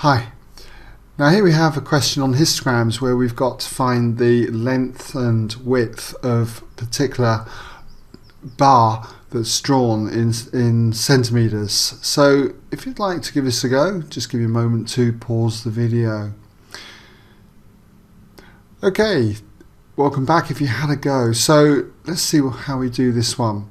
Hi. Now here we have a question on histograms where we've got to find the length and width of a particular bar that's drawn in centimetres. So if you'd like to give this a go, just give you a moment to pause the video. Okay, welcome back if you had a go. So let's see how we do this one.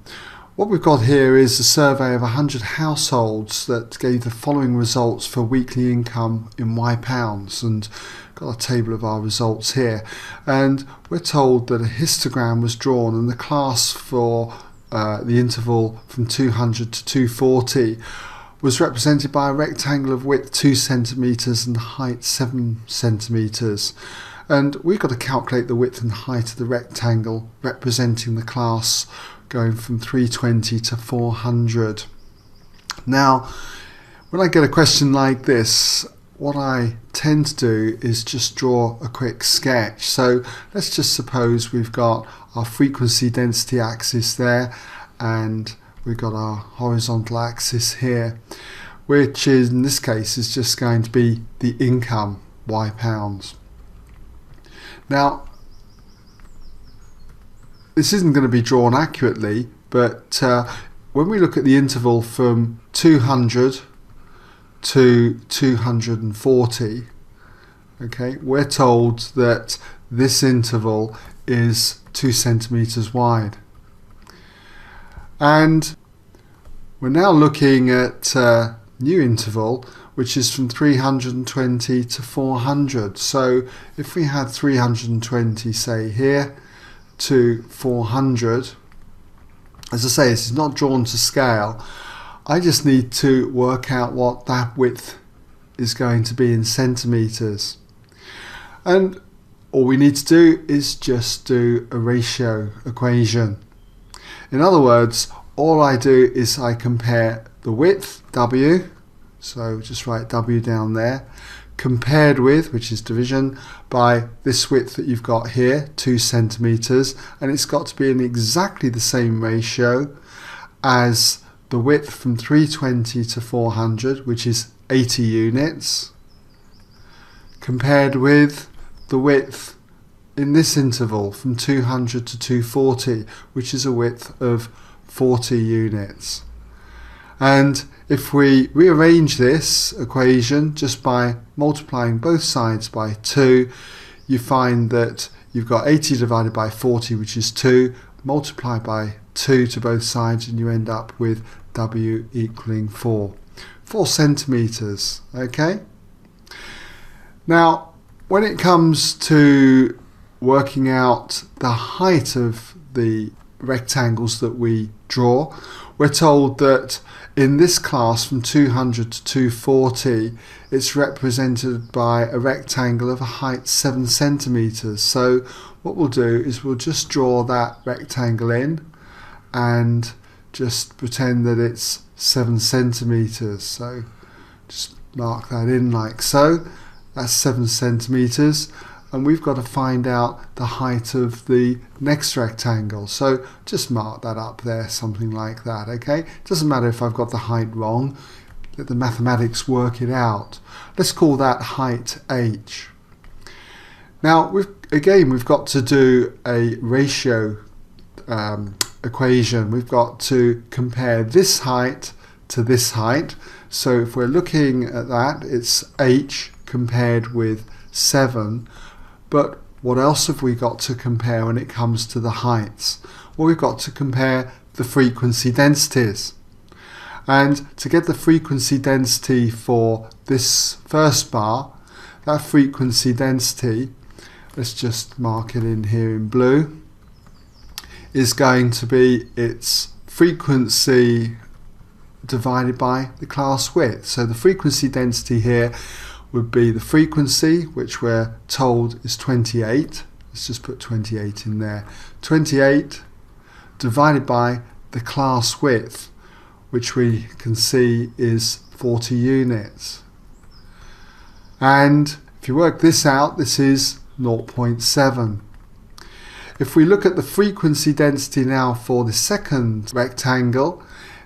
What we've got here is a survey of 100 households that gave the following results for weekly income in £, and got a table of our results here. And we're told that a histogram was drawn, and the class for the interval from 200 to 240 was represented by a rectangle of width 2 centimetres and height 7 centimetres. And we've got to calculate the width and height of the rectangle representing the class going from 320 to 400. Now, when I get a question like this, what I tend to do is just draw a quick sketch. So let's just suppose we've got our frequency density axis there, and we've got our horizontal axis here, which is, in this case, is just going to be the income, £. Now, this isn't going to be drawn accurately, but when we look at the interval from 200 to 240, okay, we're told that this interval is 2 centimetres wide. And we're now looking at a new interval, which is from 320 to 400. So if we had 320, say here, to 400, as I say, this is not drawn to scale. I just need to work out what that width is going to be in centimetres, and all we need to do is just do a ratio equation. In other words, all I do is I compare the width, W, so just write W down there, compared with, which is division, by this width that you've got here, 2 centimetres, and it's got to be in exactly the same ratio as the width from 320 to 400, which is 80 units, compared with the width in this interval from 200 to 240, which is a width of 40 units. And if we rearrange this equation just by multiplying both sides by 2, you find that you've got 80 divided by 40, which is 2, multiply by 2 to both sides, and you end up with W equaling 4 centimetres. Okay? Now, when it comes to working out the height of the rectangles that we draw, we're told that in this class from 200 to 240 it's represented by a rectangle of a height 7 centimetres. So what we'll do is we'll just draw that rectangle in and just pretend that it's 7 centimetres. So just mark that in like so. That's 7 centimetres. And we've got to find out the height of the next rectangle. So just mark that up there, something like that, okay? It doesn't matter if I've got the height wrong, let the mathematics work it out. Let's call that height h. Now, we've got to do a ratio equation. We've got to compare this height to this height. So if we're looking at that, it's h compared with 7. But what else have we got to compare when it comes to the heights? Well, we've got to compare the frequency densities. And to get the frequency density for this first bar, that frequency density, let's just mark it in here in blue, is going to be its frequency divided by the class width. So the frequency density here would be the frequency, which we're told is 28. Let's just put 28 in there. 28 divided by the class width, which we can see is 40 units. And if you work this out, this is 0.7. If we look at the frequency density now for the second rectangle,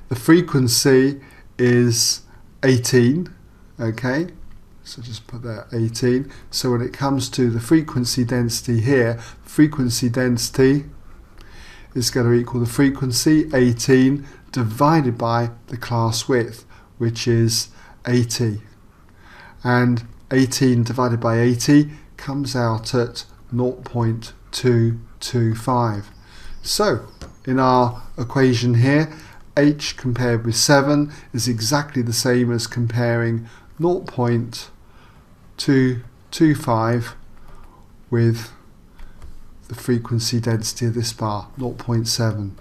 the frequency is 18, okay? So just put there 18. So when it comes to the frequency density here, frequency density is going to equal the frequency 18 divided by the class width, which is 80. And 18 divided by 80 comes out at 0.225. So in our equation here, h compared with 7 is exactly the same as comparing 0.225 with the frequency density of this bar, 0.7.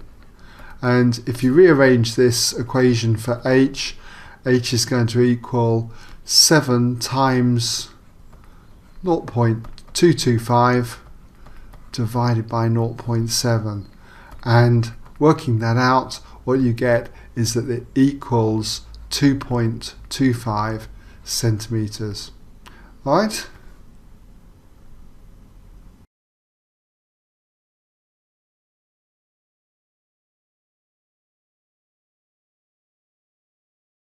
And if you rearrange this equation for h is going to equal 7 times 0.225 divided by 0.7. And working that out, what you get is that it equals 2.25 centimeters. Alright?